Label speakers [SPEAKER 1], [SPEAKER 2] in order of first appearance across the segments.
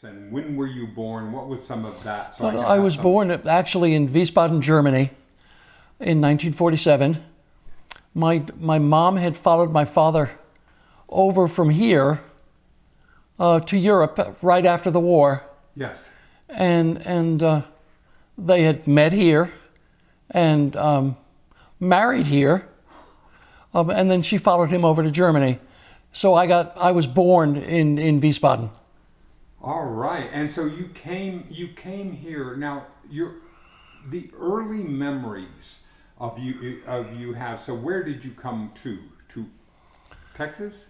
[SPEAKER 1] And when were you born? What was some of that? So
[SPEAKER 2] Well, I was born actually in Wiesbaden, Germany in 1947. My mom had followed my father over from here to Europe right after the war.
[SPEAKER 1] Yes.
[SPEAKER 2] And they had met here and married here. And then she followed him over to Germany. So I was born in Wiesbaden.
[SPEAKER 1] All right, and so you came here. Now, the early memories of you have. So where did you come to? To Texas?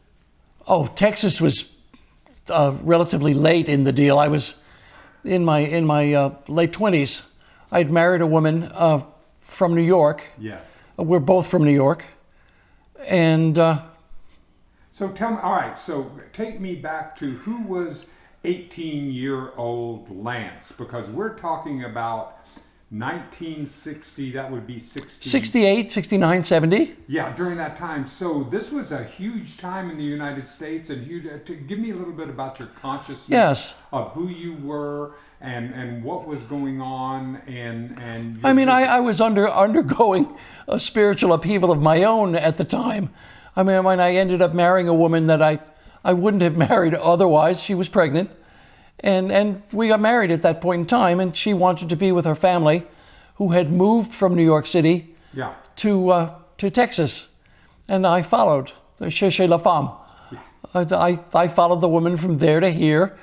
[SPEAKER 2] Oh, Texas was relatively late in the deal. I was in my late 20s. I'd married a woman from New York.
[SPEAKER 1] Yes.
[SPEAKER 2] We're both from New York, and.
[SPEAKER 1] So tell me. All right. So take me back to who was 18-year-old Lance, because we're talking about 1960, that would be
[SPEAKER 2] 68, 69, 70.
[SPEAKER 1] Yeah, during that time. So this was a huge time in the United States, and huge. Give me a little bit about your consciousness.
[SPEAKER 2] Yes.
[SPEAKER 1] Of who you were and what was going on, and
[SPEAKER 2] I mean, I was undergoing a spiritual upheaval of my own at the time. I mean, when I ended up marrying a woman that I wouldn't have married otherwise. She was pregnant, and we got married at that point in time, and she wanted to be with her family, who had moved from New York City to Texas, and I followed. Chez la femme. Yeah. I followed the woman from there to here,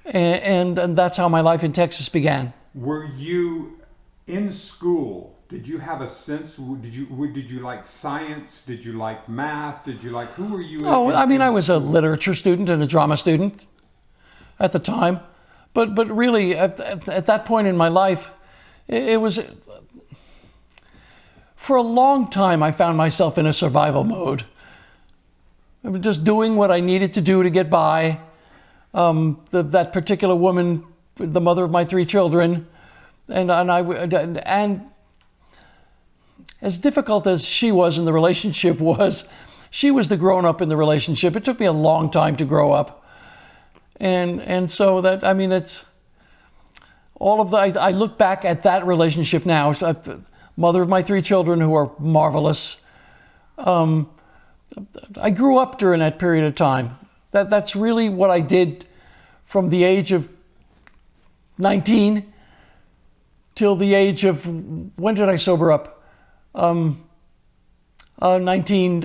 [SPEAKER 2] and that's how my life in Texas began.
[SPEAKER 1] Were you in school? Did you have a sense? Did you like science? Did you like math? Who were you?
[SPEAKER 2] I was a literature student and a drama student at the time, but really at that point in my life, it was. For a long time, I found myself in a survival mode. I was just doing what I needed to do to get by. That particular woman, the mother of my 3 children, and as difficult as she was in the relationship she was the grown-up in the relationship. It took me a long time to grow up. And so that, I mean, it's all of I look back at that relationship now, mother of my 3 children who are marvelous. I grew up during that period of time. That's really what I did from the age of 19 till the age of, when did I sober up? 19,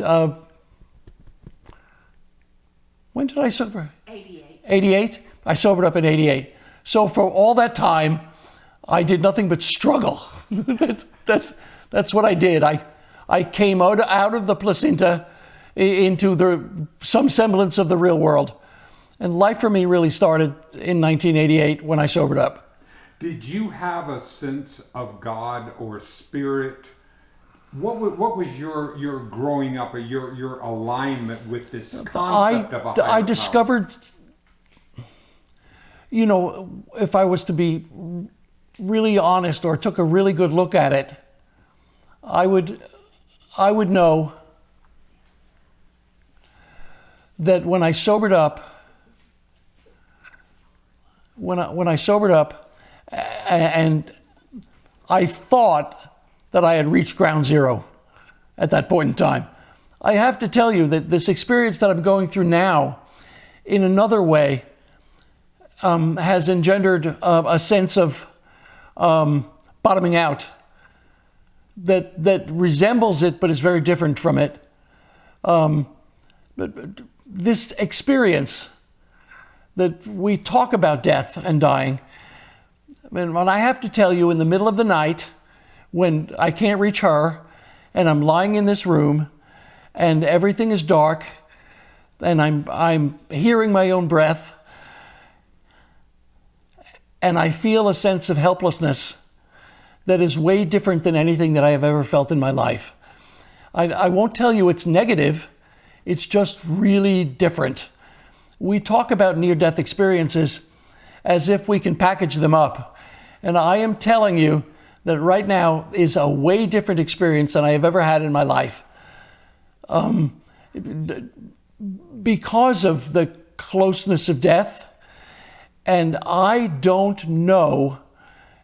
[SPEAKER 2] when did I sober?
[SPEAKER 3] 88.
[SPEAKER 2] 88? I sobered up in 88. So for all that time, I did nothing but struggle. That's what I did. I came out of the placenta into some semblance of the real world. And life for me really started in 1988 when I sobered up.
[SPEAKER 1] Did you have a sense of God or spirit? What was your growing up, or your alignment with this concept of a higher
[SPEAKER 2] I discovered, if I was to be really honest or took a really good look at it, I would know that when I sobered up, and I thought that I had reached ground zero at that point in time. I have to tell you that this experience that I'm going through now, in another way, has engendered a sense of bottoming out that resembles it, but is very different from it. But this experience that we talk about death and dying, and I have to tell you, in the middle of the night, when I can't reach her, and I'm lying in this room, and everything is dark, and I'm hearing my own breath, and I feel a sense of helplessness that is way different than anything that I have ever felt in my life. I won't tell you it's negative, it's just really different. We talk about near-death experiences as if we can package them up, and I am telling you that right now is a way different experience than I have ever had in my life. Because of the closeness of death And I don't know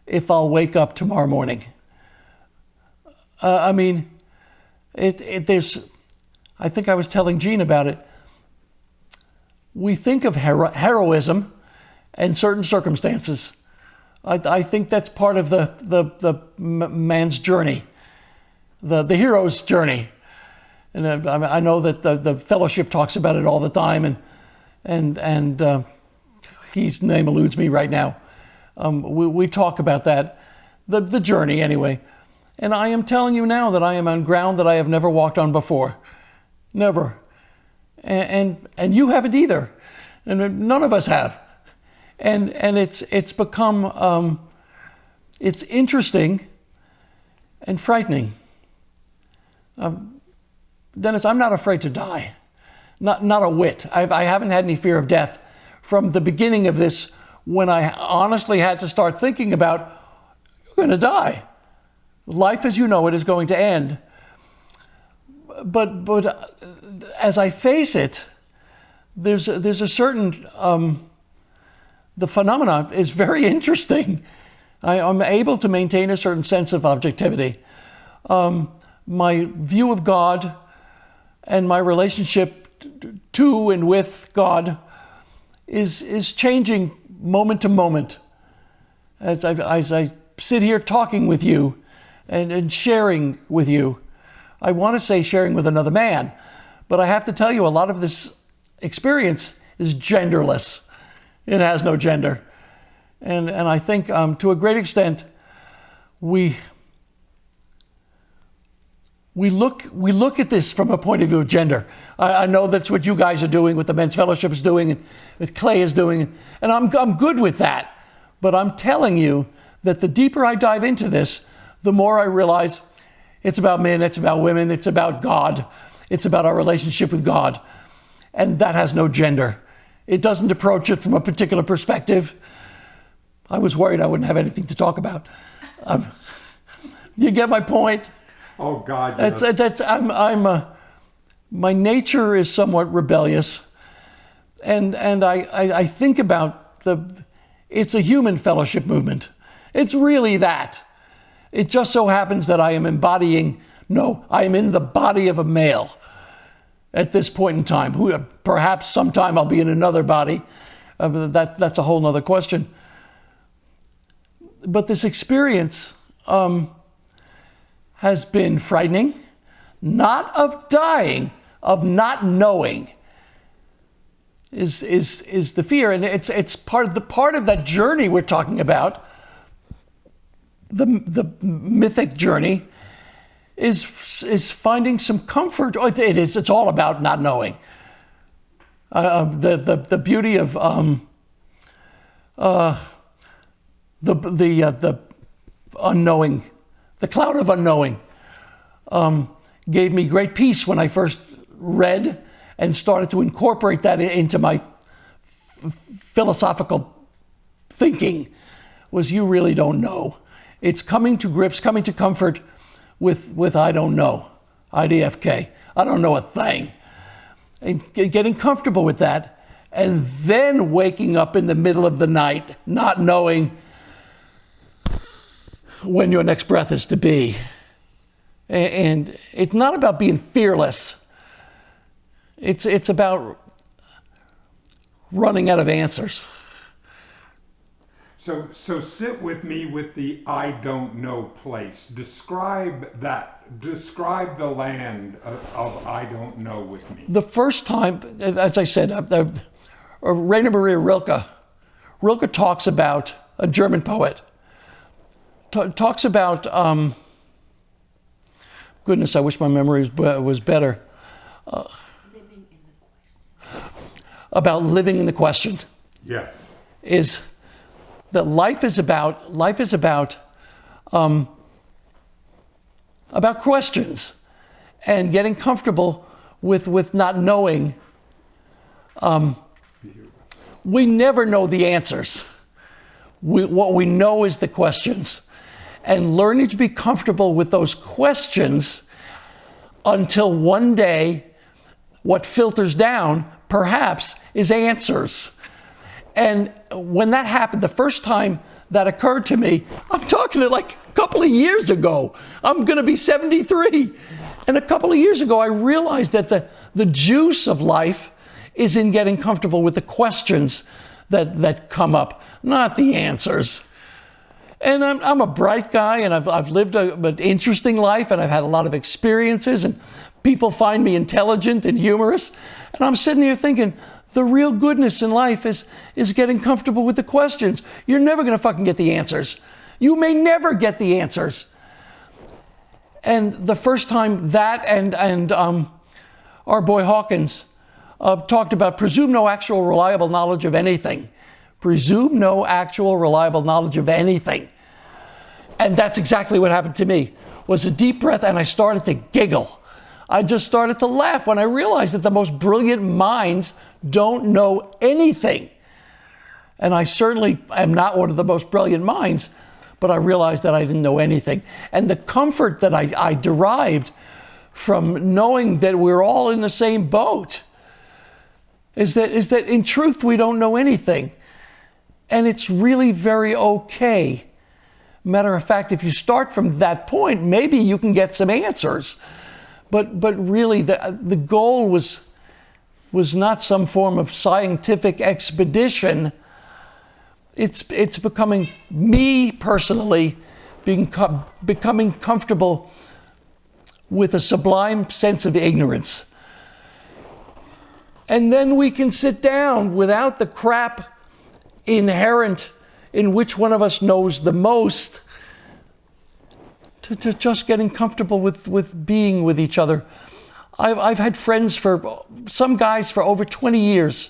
[SPEAKER 2] if I'll wake up tomorrow morning. I mean, there's, I think I was telling Gene about it. We think of heroism in certain circumstances. I think that's part of the man's journey, the hero's journey. And I know that the fellowship talks about it all the time, and his name eludes me right now. We talk about that, the journey anyway. And I am telling you now that I am on ground that I have never walked on before. Never. And you haven't either. And none of us have. And it's become, it's interesting and frightening. Dennis, I'm not afraid to die. Not a whit. I haven't had any fear of death from the beginning of this, when I honestly had to start thinking about, you're going to die. Life as you know it is going to end. But as I face it, there's a certain, the phenomena is very interesting. I'm able to maintain a certain sense of objectivity. My view of God and my relationship to and with God is changing moment to moment. As I sit here talking with you and sharing with you. I want to say sharing with another man, but I have to tell you, a lot of this experience is genderless. It has no gender. And I think to a great extent, we look at this from a point of view of gender. I know that's what you guys are doing, what the Men's Fellowship is doing, and what Clay is doing, and I'm good with that. But I'm telling you that the deeper I dive into this, the more I realize it's about men, it's about women, it's about God, it's about our relationship with God. And that has no gender. It doesn't approach it from a particular perspective. I was worried I wouldn't have anything to talk about. You get my point?
[SPEAKER 1] Oh God, yes.
[SPEAKER 2] My nature is somewhat rebellious, and I think about it's a human fellowship movement. It's really that. It just so happens that I am I am in the body of a male at this point in time. Perhaps sometime I'll be in another body. That's a whole nother question. But this experience has been frightening, not of dying, of not knowing. Is the fear, and it's part of that journey we're talking about. The mythic journey is finding some comfort. It's all about not knowing. The beauty of the unknowing, the cloud of unknowing, gave me great peace when I first read and started to incorporate that into my philosophical thinking. Was you really don't know. It's coming to grips, coming to comfort with I don't know, IDFK. I don't know a thing. And getting comfortable with that, and then waking up in the middle of the night, not knowing when your next breath is to be. And it's not about being fearless. It's about running out of answers.
[SPEAKER 1] So sit with me with the I don't know place. Describe that. Describe the land of I don't know with me.
[SPEAKER 2] The first time, as I said, Rainer Maria Rilke talks about, a German poet, talks about, goodness, I wish my memory was better, about living in the question.
[SPEAKER 1] Yes.
[SPEAKER 2] Is that life is about questions and getting comfortable with not knowing. We never know the answers. What we know is the questions, and learning to be comfortable with those questions until one day what filters down perhaps is answers. And when that happened, the first time that occurred to me, I'm talking like a couple of years ago. I'm going to be 73. And a couple of years ago, I realized that the juice of life is in getting comfortable with the questions that come up, not the answers. And I'm a bright guy, and I've lived an interesting life, and I've had a lot of experiences, and people find me intelligent and humorous. And I'm sitting here thinking, the real goodness in life is getting comfortable with the questions. You're never going to fucking get the answers. You may never get the answers. And the first time that and our boy Hawkins talked about presume no actual reliable knowledge of anything. Presume no actual reliable knowledge of anything. And that's exactly what happened to me. Was a deep breath, and I started to giggle. I just started to laugh when I realized that the most brilliant minds don't know anything. And I certainly am not one of the most brilliant minds, but I realized that I didn't know anything. And the comfort that I derived from knowing that we're all in the same boat is that in truth we don't know anything. And it's really very okay. Matter of fact, if you start from that point, maybe you can get some answers. But really the goal was not some form of scientific expedition. It's becoming, me personally, becoming comfortable with a sublime sense of ignorance. And then we can sit down without the crap inherent in which one of us knows the most, to just getting comfortable with being with each other. I've had friends some guys for over 20 years.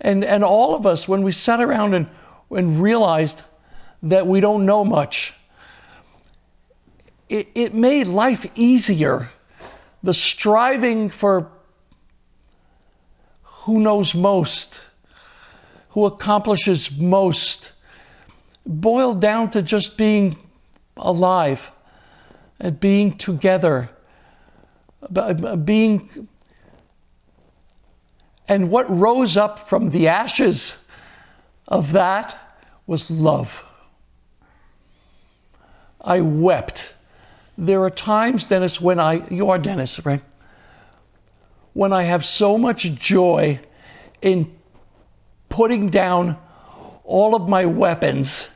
[SPEAKER 2] And all of us, when we sat around and realized that we don't know much, it made life easier. The striving for who knows most, who accomplishes most, boiled down to just being alive and being together, being. And what rose up from the ashes of that was love. I wept. There are times, Dennis, you are Dennis, right? When I have so much joy in putting down all of my weapons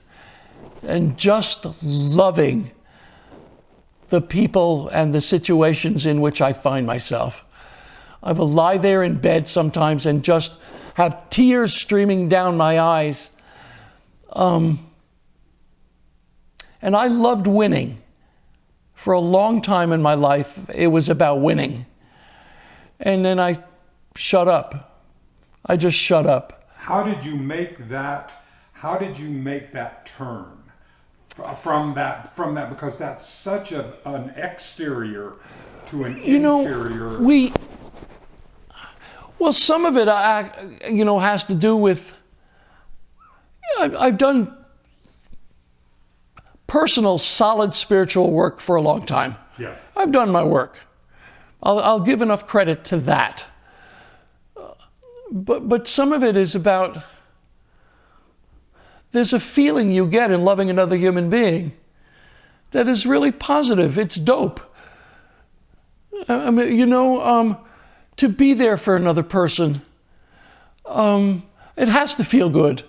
[SPEAKER 2] and just loving the people and the situations in which I find myself. I will lie there in bed sometimes and just have tears streaming down my eyes. And I loved winning. For a long time in my life, it was about winning. And then I shut up. I just shut up.
[SPEAKER 1] How did you make that turn from that? Because that's such an exterior to an interior.
[SPEAKER 2] Well, some of it, has to do with, I've done personal, solid spiritual work for a long time.
[SPEAKER 1] Yeah.
[SPEAKER 2] I've done my work. I'll give enough credit to that. But some of it is about, there's a feeling you get in loving another human being that is really positive. It's dope. I mean, to be there for another person, it has to feel good.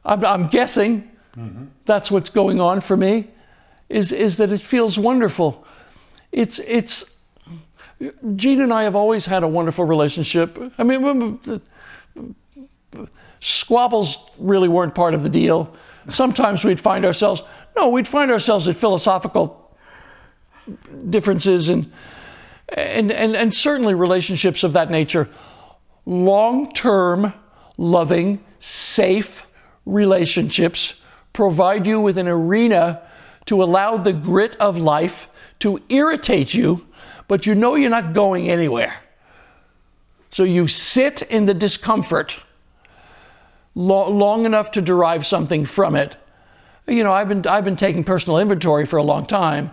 [SPEAKER 2] I'm guessing that's what's going on for me, is that it feels wonderful. Gene and I have always had a wonderful relationship. I mean, squabbles really weren't part of the deal. Sometimes we'd find ourselves at philosophical differences and certainly relationships of that nature. Long-term, loving, safe relationships provide you with an arena to allow the grit of life to irritate you, but you know you're not going anywhere. So you sit in the discomfort long enough to derive something from it. I've been taking personal inventory for a long time,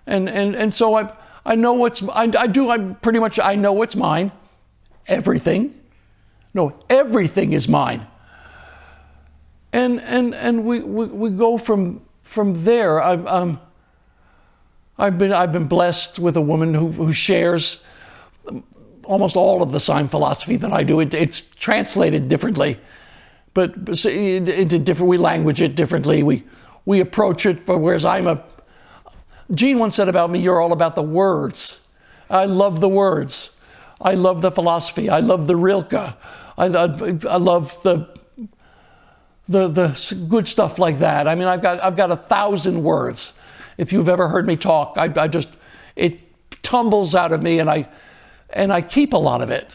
[SPEAKER 2] and so I know I know what's mine. Everything is mine. and we go from there. I've been blessed with a woman who shares almost all of the sign philosophy that I do. It's translated differently, but into different. We language it differently. We approach it. But whereas Gene once said about me, "You're all about the words." I love the words. I love the philosophy. I love the Rilke. I love the good stuff like that. I mean, I've got 1,000 words. If you've ever heard me talk, it tumbles out of me, and I keep a lot of it.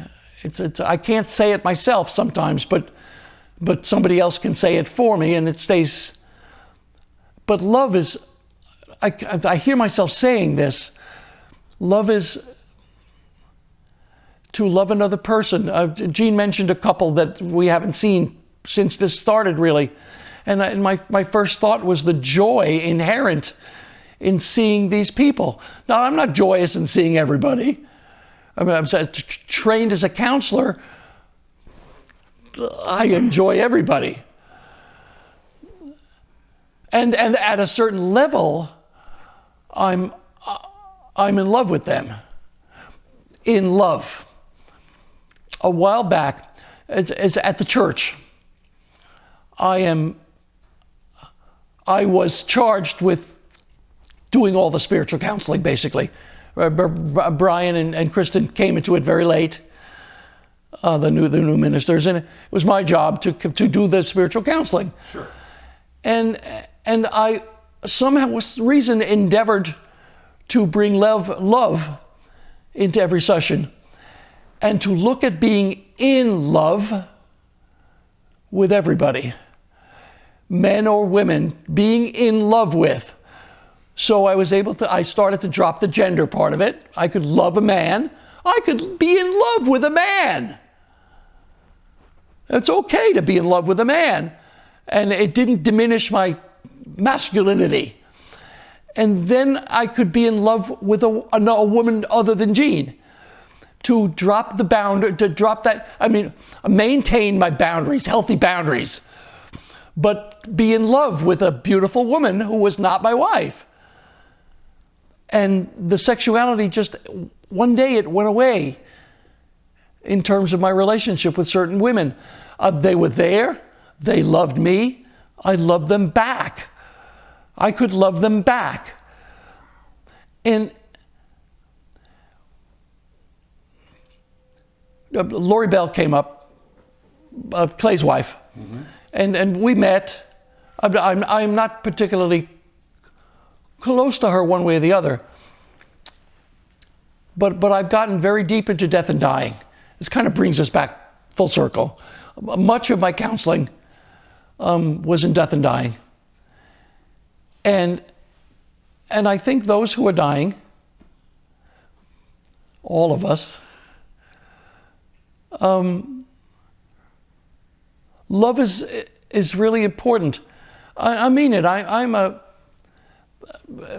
[SPEAKER 2] I can't say it myself sometimes, but somebody else can say it for me, and it stays. But love is, I hear myself saying this. Love is to love another person. Gene mentioned a couple that we haven't seen since this started, really. And my first thought was the joy inherent in seeing these people. Now, I'm not joyous in seeing everybody. I mean, I'm trained as a counselor. I enjoy everybody. And at a certain level, I'm in love with them. In love. A while back, it's at the church, I was charged with doing all the spiritual counseling, basically. Brian and Kristen came into it very late, the new ministers, and it was my job to do the spiritual counseling.
[SPEAKER 1] Sure.
[SPEAKER 2] And I somehow, with reason, endeavored to bring love into every session, and to look at being in love with everybody, men or women, being in love with. So I started to drop the gender part of it. I could love a man. I could be in love with a man. It's okay to be in love with a man. And it didn't diminish my masculinity. And then I could be in love with a woman other than Jean. To drop the boundary, maintain my boundaries, healthy boundaries, but be in love with a beautiful woman who was not my wife. And the sexuality just, one day it went away in terms of my relationship with certain women. They were there, they loved me, I loved them back. I could love them back. And Lori Bell came up, Clay's wife, and we met. I'm not particularly close to her one way or the other, but I've gotten very deep into death and dying. This kind of brings us back full circle. Much of my counseling was in death and dying, and I think those who are dying, all of us. Love is really important. I mean it. I'm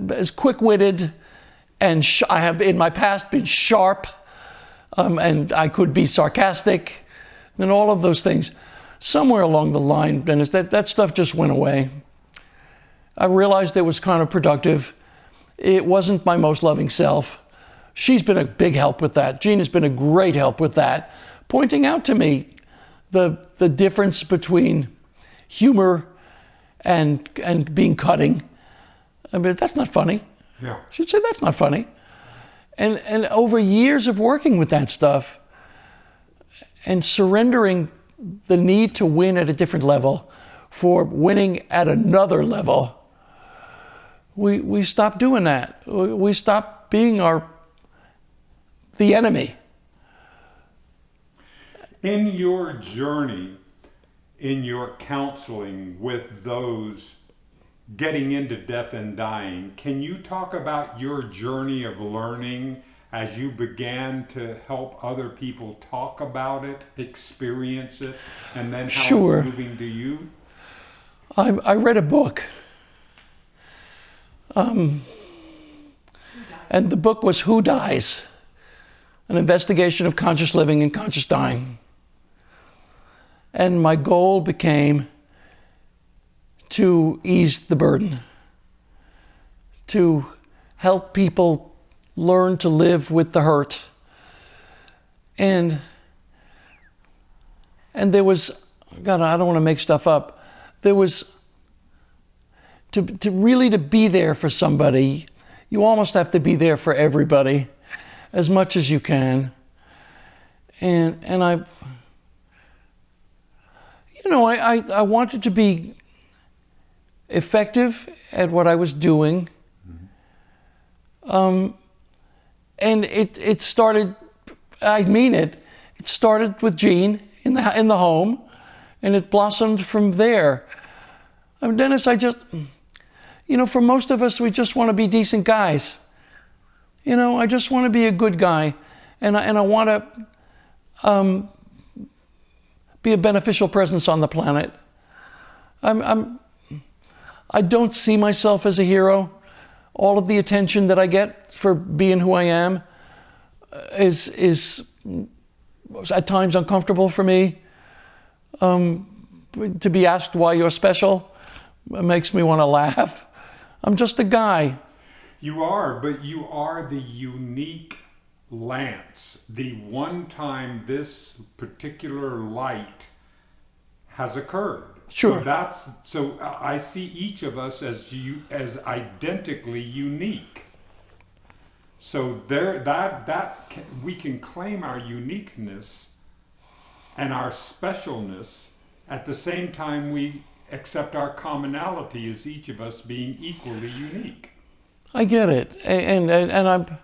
[SPEAKER 2] as quick-witted, and I have in my past been sharp, and I could be sarcastic, and all of those things. Somewhere along the line, Dennis, that stuff just went away. I realized it was counterproductive. It wasn't my most loving self. She's been a big help with that. Jean has been a great help with that, pointing out to me the difference between humor and being cutting. I mean, that's not funny.
[SPEAKER 1] Yeah.
[SPEAKER 2] She'd say, that's not funny. And over years of working with that stuff and surrendering the need to win at a different level for winning at another level, we stopped doing that. We stopped being the enemy.
[SPEAKER 1] In your journey, in your counseling with those getting into death and dying, can you talk about your journey of learning as you began to help other people talk about it, experience it, and then how
[SPEAKER 2] Sure.
[SPEAKER 1] it's moving to you?
[SPEAKER 2] I read a book. And the book was Who Dies? An investigation of conscious living and conscious dying. And my goal became to ease the burden, to help people learn to live with the hurt. And there was, God, I don't want to make stuff up. There was, to really be there for somebody, you almost have to be there for everybody as much as you can. And I wanted to be effective at what I was doing. And it started, I mean it started with Jean in the home, and it blossomed from there. I mean, Dennis, for most of us, we just want to be decent guys. I just want to be a good guy, and I want to be a beneficial presence on the planet. I don't see myself as a hero. All of the attention that I get for being who I am is at times uncomfortable for me. To be asked why you're special makes me want to laugh. I'm just a guy.
[SPEAKER 1] You are, but you are the unique Lance. The one time this particular light has occurred.
[SPEAKER 2] Sure.
[SPEAKER 1] So I see each of us as identically unique. So we can claim our uniqueness and our specialness at the same time we accept our commonality as each of us being equally unique.
[SPEAKER 2] I get it, and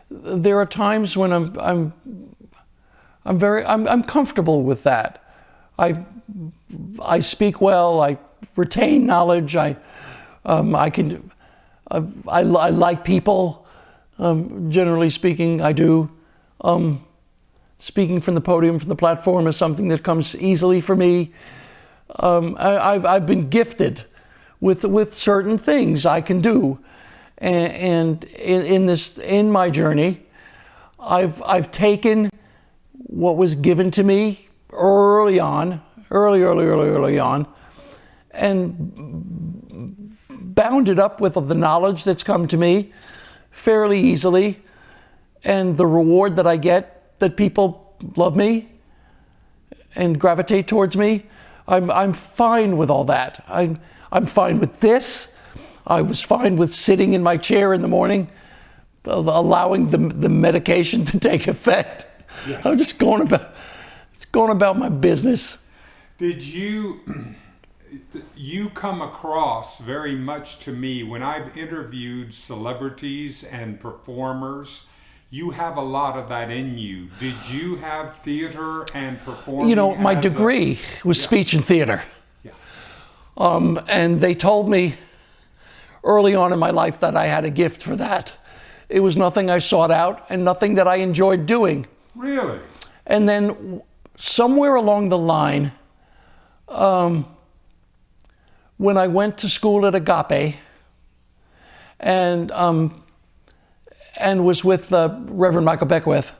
[SPEAKER 2] there are times when I'm comfortable with that. I speak well. I retain knowledge. I like people. Generally speaking, I do. Speaking from the podium, from the platform, is something that comes easily for me. I've been gifted with certain things I can do, and in my journey, I've taken what was given to me early on, and bound it up with the knowledge that's come to me fairly easily, and the reward that I get, that people love me and gravitate towards me. I'm fine with all that. I'm fine with this. I was fine with sitting in my chair in the morning, allowing the medication to take effect. Yes. I'm just going about my business.
[SPEAKER 1] Did you come across very much to me when I've interviewed celebrities and performers? You have a lot of that in you. Did you have theater and performing?
[SPEAKER 2] My degree was speech and theater.
[SPEAKER 1] Yeah.
[SPEAKER 2] And they told me early on in my life that I had a gift for that. It was nothing I sought out and nothing that I enjoyed doing.
[SPEAKER 1] Really?
[SPEAKER 2] And then somewhere along the line, when I went to school at Agape and was with Reverend Michael Beckwith,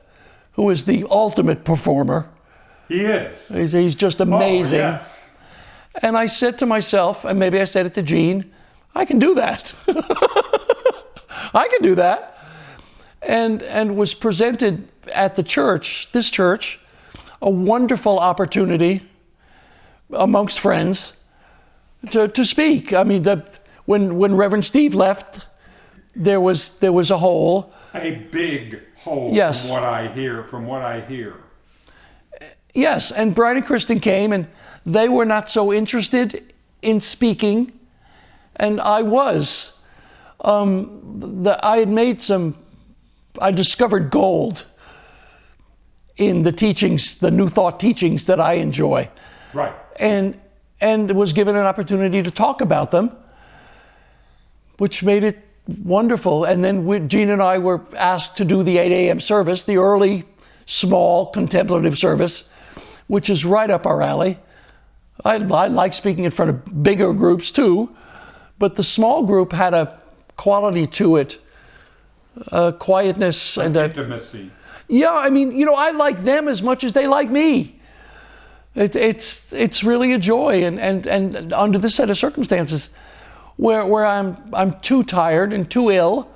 [SPEAKER 2] who is the ultimate performer.
[SPEAKER 1] He is.
[SPEAKER 2] He's just amazing.
[SPEAKER 1] Oh, yes.
[SPEAKER 2] And I said to myself, and maybe I said it to Jean, I can do that. I can do that. And was presented at this church, a wonderful opportunity amongst friends to speak. I mean, when Reverend Steve left, there was a hole.
[SPEAKER 1] A big hole.
[SPEAKER 2] Yes.
[SPEAKER 1] From what I hear.
[SPEAKER 2] Yes, and Brian and Kristen came, and they were not so interested in speaking, and I was. I discovered gold in the teachings, the New Thought teachings that I enjoy.
[SPEAKER 1] Right.
[SPEAKER 2] And was given an opportunity to talk about them, which made it wonderful. And then Jean and I were asked to do the 8 a.m. service, the early, small, contemplative service, which is right up our alley. I like speaking in front of bigger groups too, but the small group had a quality to it, quietness and
[SPEAKER 1] intimacy.
[SPEAKER 2] Yeah, I mean, I like them as much as they like me. It's really a joy, and under this set of circumstances, where I'm too tired and too ill,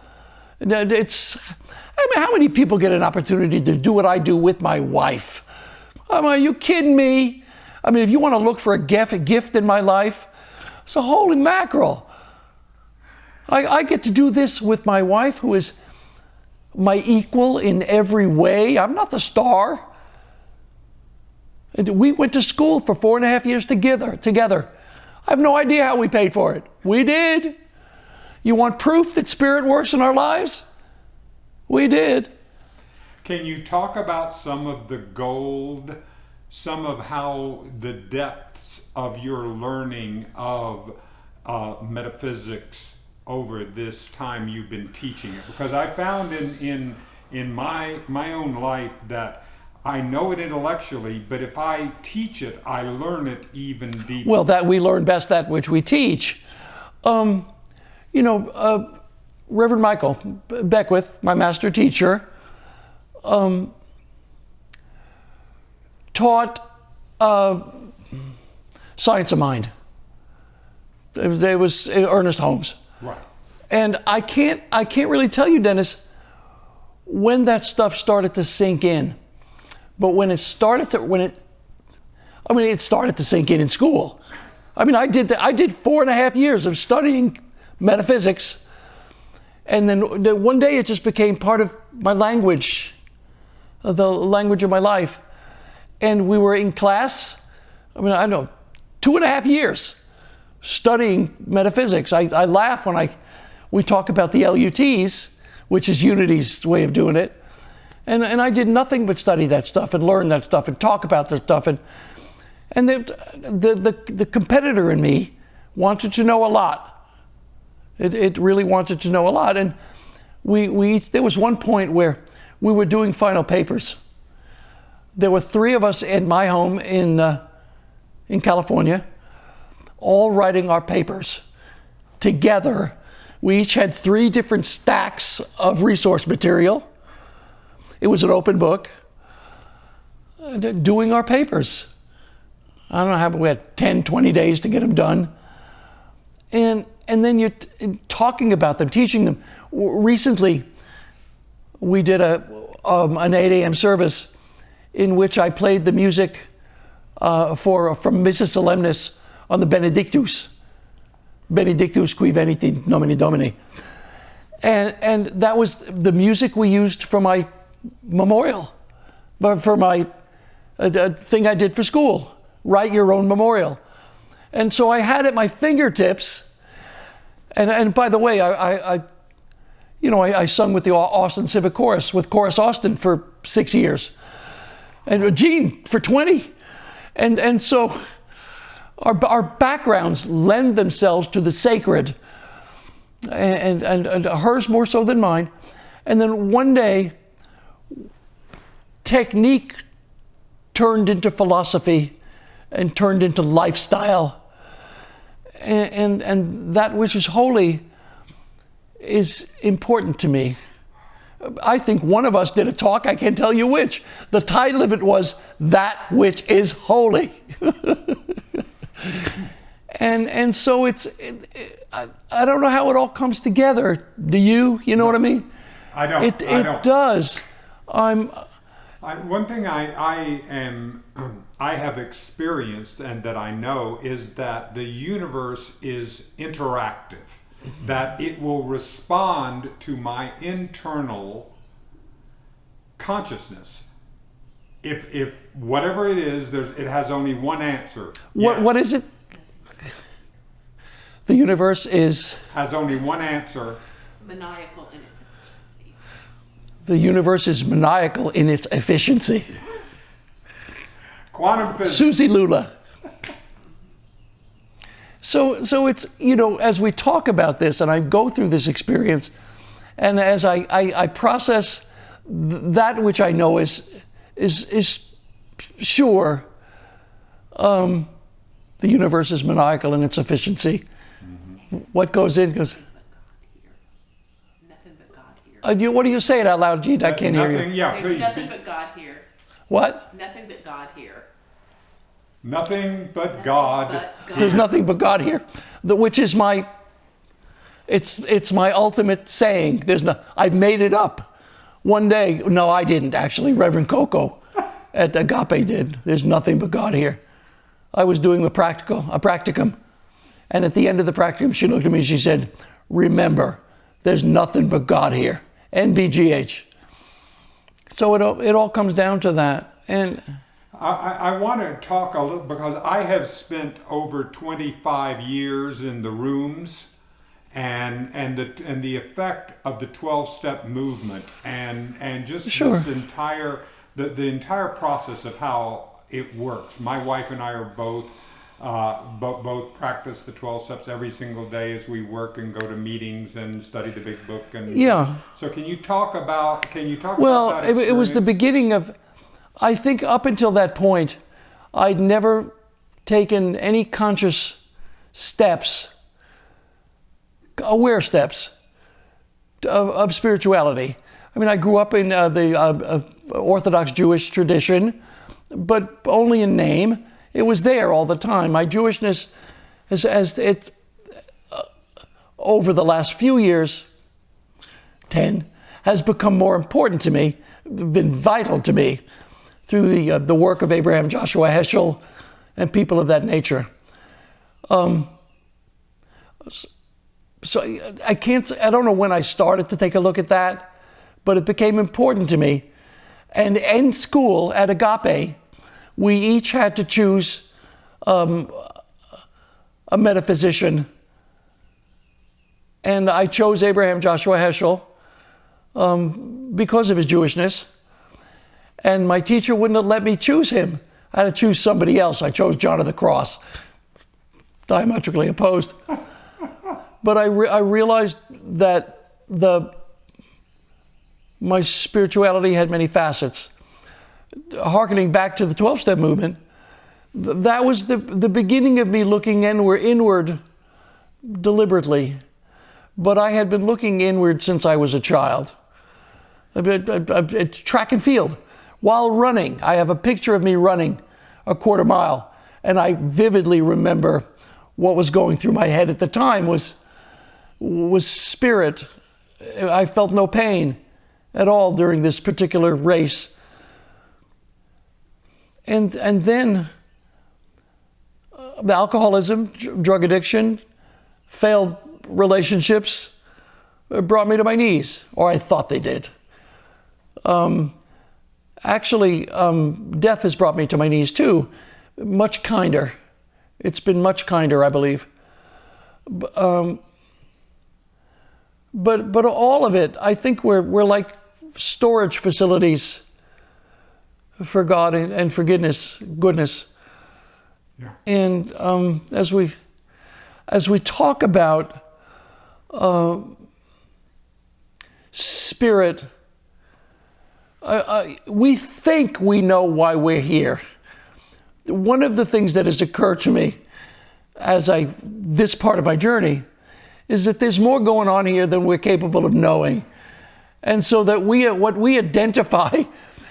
[SPEAKER 2] how many people get an opportunity to do what I do with my wife? Are you kidding me? I mean, if you want to look for a gift in my life, so holy mackerel. I get to do this with my wife, who is my equal in every way. I'm not the star. And we went to school for 4.5 years together. I have no idea how we paid for it. We did. You want proof that Spirit works in our lives? We did.
[SPEAKER 1] Can you talk about some of the gold, some of how the depths of your learning of metaphysics over this time you've been teaching it? Because I found in my own life that I know it intellectually, but if I teach it, I learn it even deeper.
[SPEAKER 2] Well, that we learn best that which we teach. Reverend Michael Beckwith, my master teacher, taught Science of Mind. It was Ernest Holmes.
[SPEAKER 1] Right.
[SPEAKER 2] And I can't really tell you, Dennis, when that stuff started to sink in. But when it started to sink in school. I mean, I did 4.5 years of studying metaphysics, and then one day it just became part of my language, the language of my life. And we were in class, 2.5 years studying metaphysics. I laugh when we talk about the LUTs, which is Unity's way of doing it. And I did nothing but study that stuff and learn that stuff and talk about that stuff. And the competitor in me wanted to know a lot. It really wanted to know a lot. And there was one point where we were doing final papers. There were 3 of us in my home in California, all writing our papers together. We each had 3 different stacks of resource material. It was an open book, doing our papers. I don't know how, but we had 10, 20 days to get them done. And then you're talking about them, teaching them. Recently, we did an 8 a.m. service in which I played the music from Mrs. Solemnis on the Benedictus. Benedictus qui venit nomine Domini. And that was the music we used for my memorial, but for my thing I did for school, write your own memorial. And so I had at my fingertips, and by the way, I sung with the Austin Civic Chorus, with Chorus Austin for 6 years, and Gene for 20. And so our backgrounds lend themselves to the sacred, and hers more so than mine. And then one day, technique turned into philosophy and turned into lifestyle. And that which is holy is important to me. I think one of us did a talk, I can't tell you which. The title of it was That Which Is Holy. and so I don't know how it all comes together. Do you? You know what I mean?
[SPEAKER 1] I don't.
[SPEAKER 2] It does.
[SPEAKER 1] One thing I have experienced and that I know is that the universe is interactive, that it will respond to my internal consciousness. If whatever it is, it has only one answer.
[SPEAKER 2] What is it? The universe
[SPEAKER 1] has only one answer.
[SPEAKER 3] Maniacal in its efficiency.
[SPEAKER 2] The universe is maniacal in its efficiency.
[SPEAKER 1] Quantum physics.
[SPEAKER 2] Susie Lula. So it's, as we talk about this and I go through this experience, and as I process that which I know is sure, the universe is maniacal in its efficiency. Mm-hmm. What goes in goes.
[SPEAKER 3] Nothing but God here.
[SPEAKER 2] What do you say it out loud, Gene? I can't hear you.
[SPEAKER 1] Yeah,
[SPEAKER 3] There's
[SPEAKER 1] please.
[SPEAKER 3] nothing but God here.
[SPEAKER 2] What?
[SPEAKER 3] Nothing but God here.
[SPEAKER 1] Nothing but God.
[SPEAKER 3] But God.
[SPEAKER 2] There's nothing but God here, which is my, it's my ultimate saying. I've made it up. One day, no, I didn't actually. Reverend Coco at Agape did. There's nothing but God here. I was doing a practicum, and at the end of the practicum, she looked at me and she said, remember, there's nothing but God here. NBGH. So it all comes down to that. And
[SPEAKER 1] I want to talk a little, because I have spent over 25 years in the rooms and the effect of the 12-step movement and just
[SPEAKER 2] Sure.
[SPEAKER 1] this entire the entire process of how it works. My wife and I are both practice the 12 steps every single day as we work and go to meetings and study the big book. And
[SPEAKER 2] yeah.
[SPEAKER 1] So can you talk about
[SPEAKER 2] Well,
[SPEAKER 1] that
[SPEAKER 2] it was the
[SPEAKER 1] experience?
[SPEAKER 2] beginning of, I think up until that point, I'd never taken any conscious steps, aware steps of spirituality. I mean, I grew up in the Orthodox Jewish tradition, but only in name. It was there all the time. My Jewishness, over the last few years, 10, has become more important to me, been vital to me, through the work of Abraham Joshua Heschel and people of that nature. So I don't know when I started to take a look at that, but it became important to me. And in school at Agape, we each had to choose a metaphysician. And I chose Abraham Joshua Heschel because of his Jewishness. And my teacher wouldn't have let me choose him. I had to choose somebody else. I chose John of the Cross, diametrically opposed. But I realized that my spirituality had many facets. Harkening back to the 12-step movement, that was the beginning of me looking inward deliberately. But I had been looking inward since I was a child. It's track and field. While running, I have a picture of me running a quarter mile, and I vividly remember what was going through my head at the time was spirit. I felt no pain at all during this particular race. And then the alcoholism, drug addiction, failed relationships brought me to my knees, or I thought they did. Actually, death has brought me to my knees too, much kinder. It's been much kinder, I believe. But all of it, I think we're like storage facilities for God and for goodness.
[SPEAKER 1] Yeah.
[SPEAKER 2] And as we talk about spirit, we think we know why we're here. One of the things that has occurred to me as this part of my journey is that there's more going on here than we're capable of knowing. And so that what we identify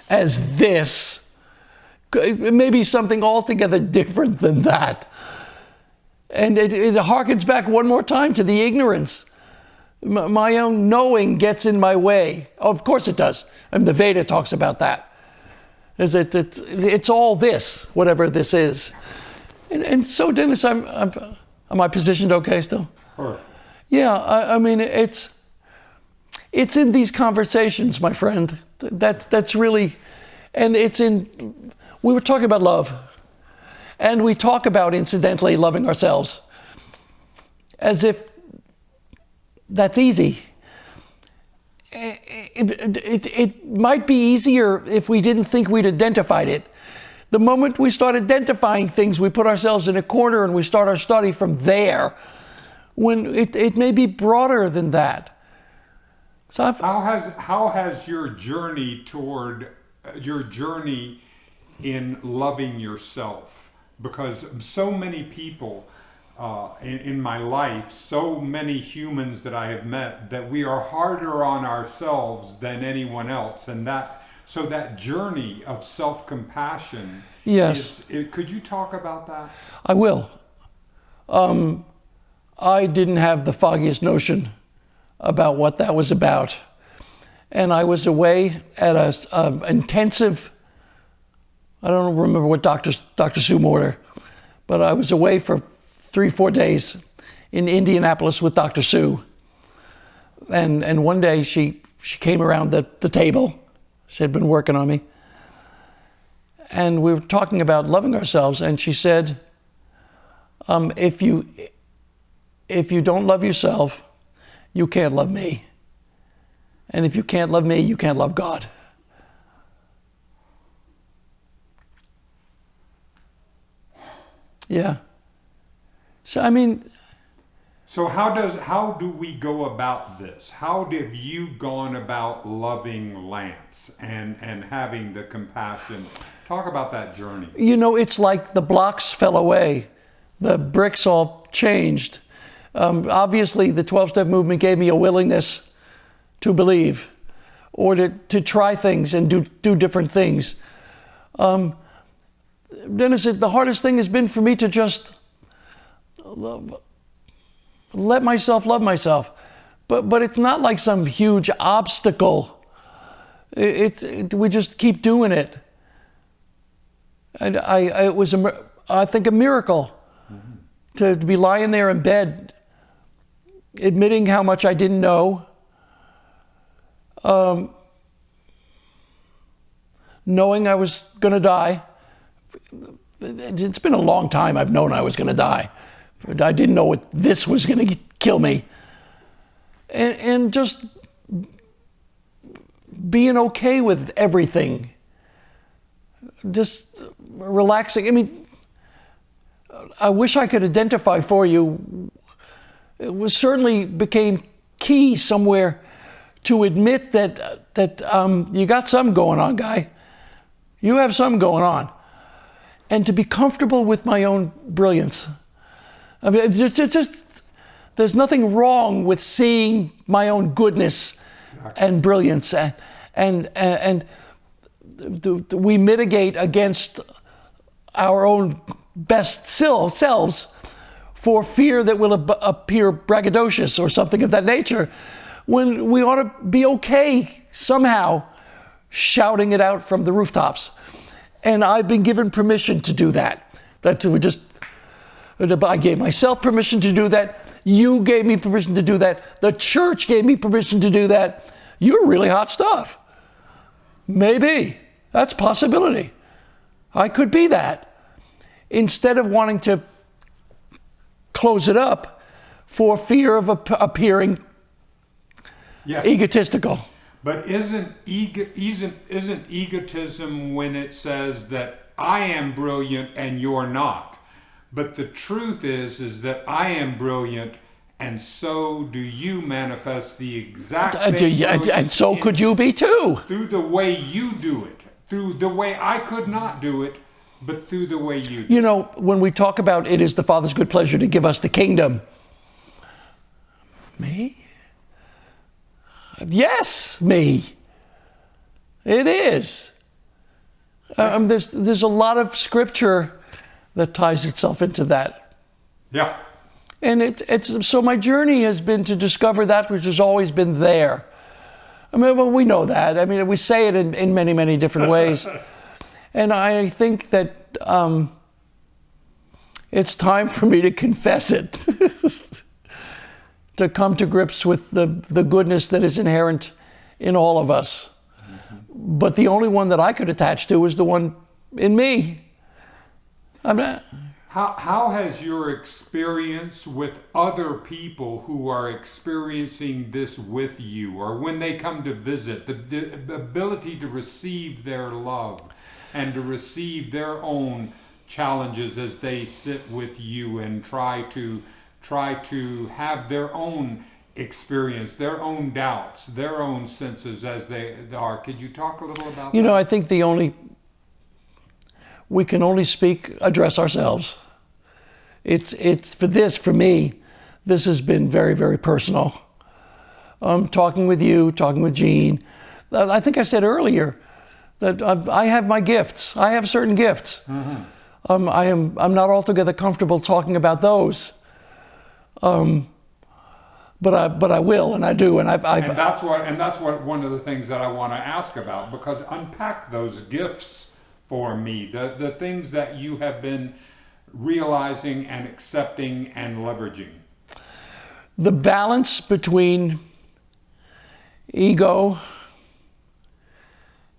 [SPEAKER 2] as this, it may be something altogether different than that. And it harkens back one more time to the ignorance. My own knowing gets in my way. Oh, of course it does. I mean, the Veda talks about that. It's all this, whatever this is. And so, Dennis, am I positioned okay still?
[SPEAKER 1] Perfect.
[SPEAKER 2] Yeah, I mean, it's in these conversations, my friend. That's really, and we were talking about love. And we talk about, incidentally, loving ourselves as if that's easy. It might be easier if we didn't think we'd identified it. The moment we start identifying things, we put ourselves in a corner and we start our study from there, when it may be broader than that. So
[SPEAKER 1] how has your journey in loving yourself? Because so many people in my life, so many humans that I have met, that we are harder on ourselves than anyone else, and that So that journey of self-compassion.
[SPEAKER 2] Yes.
[SPEAKER 1] Could you talk about that?
[SPEAKER 2] I will. I didn't have the foggiest notion about what that was about. And I was away at a intensive, I don't remember what Dr. Sue Mortar, but I was away for 3-4 days in Indianapolis with Dr. Sue. And one day she came around the table. She had been working on me. And we were talking about loving ourselves, and she said, if you don't love yourself, you can't love me. And if you can't love me, you can't love God. Yeah. So, I mean...
[SPEAKER 1] So how do we go about this? How have you gone about loving Lance and having the compassion? Talk about that journey.
[SPEAKER 2] You know, it's like the blocks fell away. The bricks all changed. Obviously, the 12-step movement gave me a willingness to believe or to try things and do different things. Dennis, the hardest thing has been for me to just let myself love myself. But it's not like some huge obstacle. We just keep doing it. And it was, I think, a miracle to be lying there in bed, admitting how much I didn't know, knowing I was going to die. It's been a long time I've known I was going to die. I didn't know this was going to kill me. And just being okay with everything. Just relaxing. I mean, I wish I could identify for you. It was certainly became key somewhere to admit that you got something going on, guy. You have something going on. And to be comfortable with my own brilliance. I mean, there's nothing wrong with seeing my own goodness and brilliance, and we mitigate against our own best selves for fear that we'll appear braggadocious or something of that nature, when we ought to be okay somehow shouting it out from the rooftops. And I've been given permission to do that. I gave myself permission to do that. You gave me permission to do that. The church gave me permission to do that. You're really hot stuff. Maybe. That's a possibility. I could be that. Instead of wanting to close it up for fear of appearing egotistical.
[SPEAKER 1] But isn't egotism when it says that I am brilliant and you're not? But the truth is that I am brilliant, and so do you manifest the exact same
[SPEAKER 2] and so could you be too.
[SPEAKER 1] Through the way you do it. Through the way I could not do it, but through the way you do it.
[SPEAKER 2] You know, when we talk about it is the Father's good pleasure to give us the kingdom. Me? Yes, me. It is. There's a lot of scripture that ties itself into that.
[SPEAKER 1] Yeah.
[SPEAKER 2] And it's so my journey has been to discover that which has always been there. I mean, well, we know that. I mean, we say it in many, many different ways. And I think that it's time for me to confess it. To come to grips with the goodness that is inherent in all of us. Mm-hmm. But the only one that I could attach to is the one in me.
[SPEAKER 1] How has your experience with other people who are experiencing this with you, or when they come to visit, the ability to receive their love and to receive their own challenges as they sit with you and try to have their own experience, their own doubts, their own senses as they are. Could you talk a little about that?
[SPEAKER 2] You know, I think we can only address ourselves. It's for me, this has been very, very personal. Talking with you, talking with Jean. I think I said earlier, that I have my gifts. I have certain gifts. I'm not altogether comfortable talking about those. But I will, and I do, and
[SPEAKER 1] and that's what one of the things that I want to ask about, because unpack those gifts for me, the things that you have been realizing and accepting and leveraging.
[SPEAKER 2] The balance between ego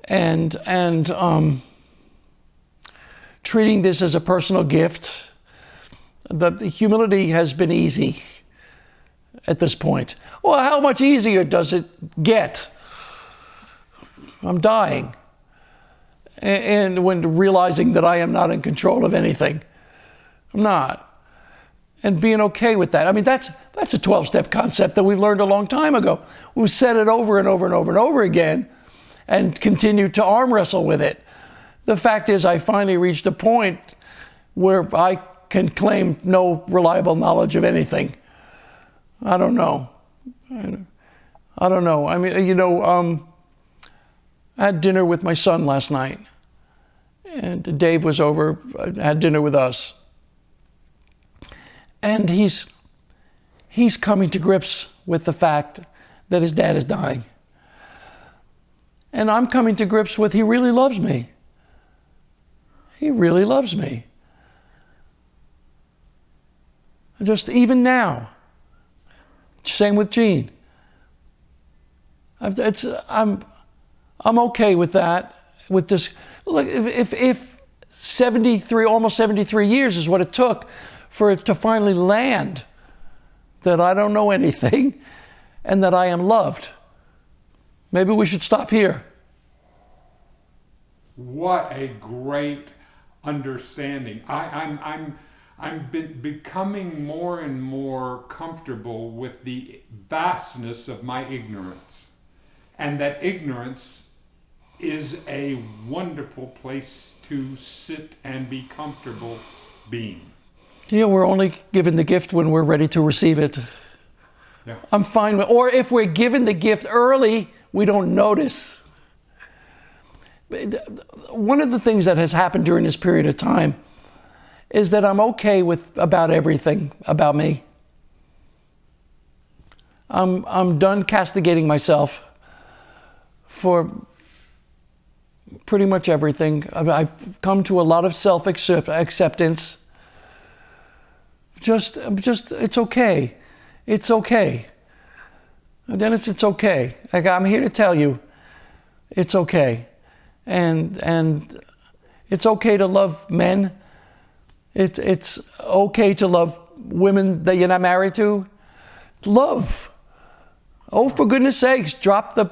[SPEAKER 2] and treating this as a personal gift. The humility has been easy at this point. Well, how much easier does it get? I'm dying. And when realizing that I am not in control of anything. I'm not. And being okay with that. I mean, that's a 12-step concept that we've learned a long time ago. We've said it over and over and over and over again and continue to arm wrestle with it. The fact is, I finally reached a point where I can claim no reliable knowledge of anything. I don't know. I don't know. I mean, I had dinner with my son last night. And Dave was over, had dinner with us. And he's coming to grips with the fact that his dad is dying. And I'm coming to grips with he really loves me. He really loves me. Just even now. Same with Jean. I'm okay with that. With this, look, if 73, almost 73 years is what it took for it to finally land that I don't know anything and that I am loved, maybe we should stop here.
[SPEAKER 1] What a great understanding. I'm becoming more and more comfortable with the vastness of my ignorance, and that ignorance is a wonderful place to sit and be comfortable being.
[SPEAKER 2] Yeah, we're only given the gift when we're ready to receive it.
[SPEAKER 1] Yeah.
[SPEAKER 2] I'm fine with, or if we're given the gift early, we don't notice. One of the things that has happened during this period of time is that I'm okay with about everything about me. I'm done castigating myself for pretty much everything. I've come to a lot of self-acceptance. Just, it's okay. It's okay. Dennis, it's okay. I'm here to tell you, it's okay. And it's okay to love men. It's okay to love women that you're not married to. Love. Oh, for goodness sakes, drop the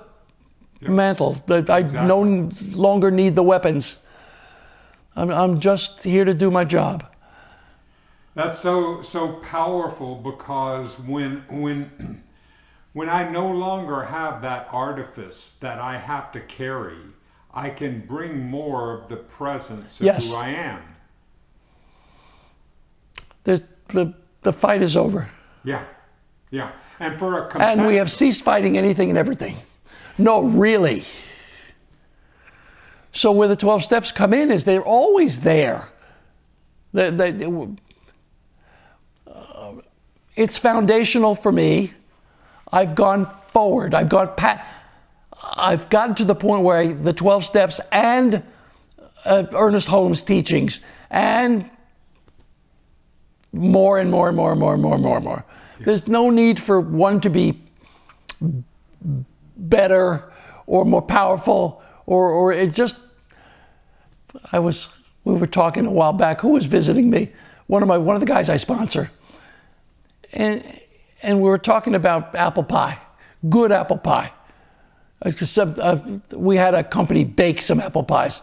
[SPEAKER 2] mantle. I no longer need the weapons. I'm just here to do my job.
[SPEAKER 1] That's so powerful, because when I no longer have that artifice that I have to carry, I can bring more of the presence of who I am.
[SPEAKER 2] The fight is over.
[SPEAKER 1] Yeah. And
[SPEAKER 2] and we have ceased fighting anything and everything. No, really. So where the 12 steps come in is they're always there. It's foundational for me. I've gone forward. I've gotten to the point where the 12 steps and Ernest Holmes' teachings and more and more and more and more and more and more and more. Yeah. There's no need for one to be better or more powerful or it just. We were talking a while back. Who was visiting me? One of the guys I sponsor, and we were talking about apple pie, good apple pie. We had a company bake some apple pies.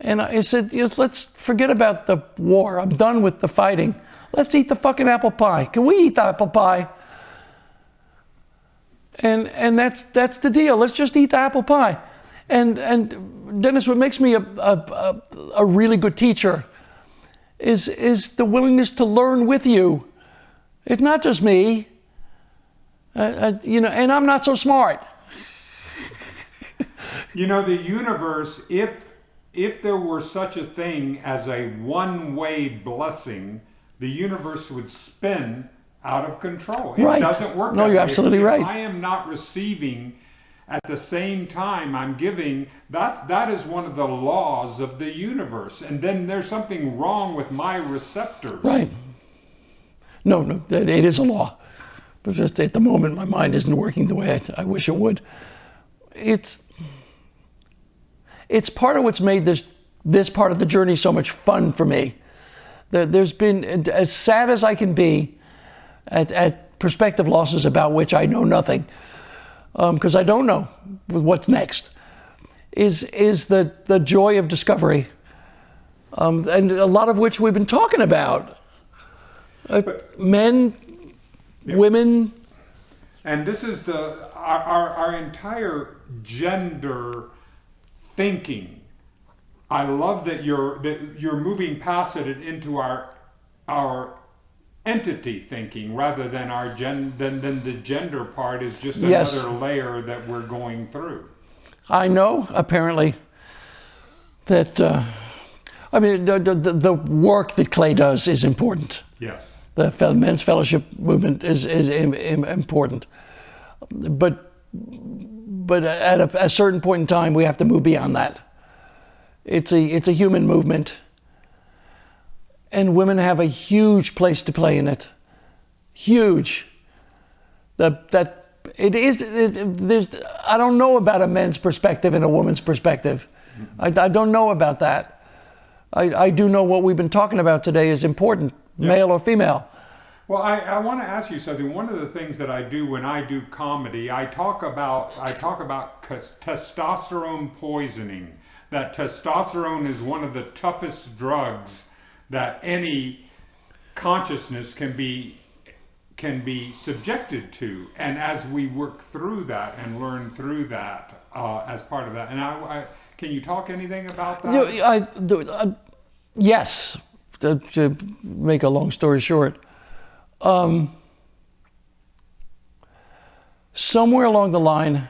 [SPEAKER 2] And I said, let's forget about the war. I'm done with the fighting. Let's eat the fucking apple pie. Can we eat the apple pie? And that's the deal. Let's just eat the apple pie. And Dennis, what makes me a really good teacher is the willingness to learn with you. It's not just me. And I'm not so smart.
[SPEAKER 1] You know, the universe, if there were such a thing as a one-way blessing, the universe would spin out of control. It
[SPEAKER 2] Right.
[SPEAKER 1] doesn't work
[SPEAKER 2] No,
[SPEAKER 1] that
[SPEAKER 2] you're
[SPEAKER 1] way.
[SPEAKER 2] absolutely
[SPEAKER 1] If
[SPEAKER 2] right.
[SPEAKER 1] I am not receiving at the same time I'm giving, that is one of the laws of the universe. And then there's something wrong with my receptors.
[SPEAKER 2] Right. No, it is a law. But just at the moment, my mind isn't working the way I wish it would. It's part of what's made this part of the journey so much fun for me. There's been, as sad as I can be at perspective losses about which I know nothing, because I don't know what's next, is the joy of discovery, and a lot of which we've been talking about. Men, women.
[SPEAKER 1] And this is our entire gender thinking. I love that you're moving past it into our entity thinking rather than than the gender part is just
[SPEAKER 2] Yes.
[SPEAKER 1] another layer that we're going through.
[SPEAKER 2] I know, apparently, that the work that Clay does is important.
[SPEAKER 1] Yes.
[SPEAKER 2] The Feldmans fellowship movement is important, but at a certain point in time, we have to move beyond that. It's a human movement, and women have a huge place to play in it. Huge. I don't know about a men's perspective and a woman's perspective. I don't know about that. I do know what we've been talking about today is important, male or female.
[SPEAKER 1] Well, I want to ask you something. One of the things that I do when I do comedy, I talk about testosterone poisoning. That testosterone is one of the toughest drugs that any consciousness can be subjected to. And as we work through that and learn through that as part of that, and can you talk anything about that?
[SPEAKER 2] Yes. To make a long story short, somewhere along the line,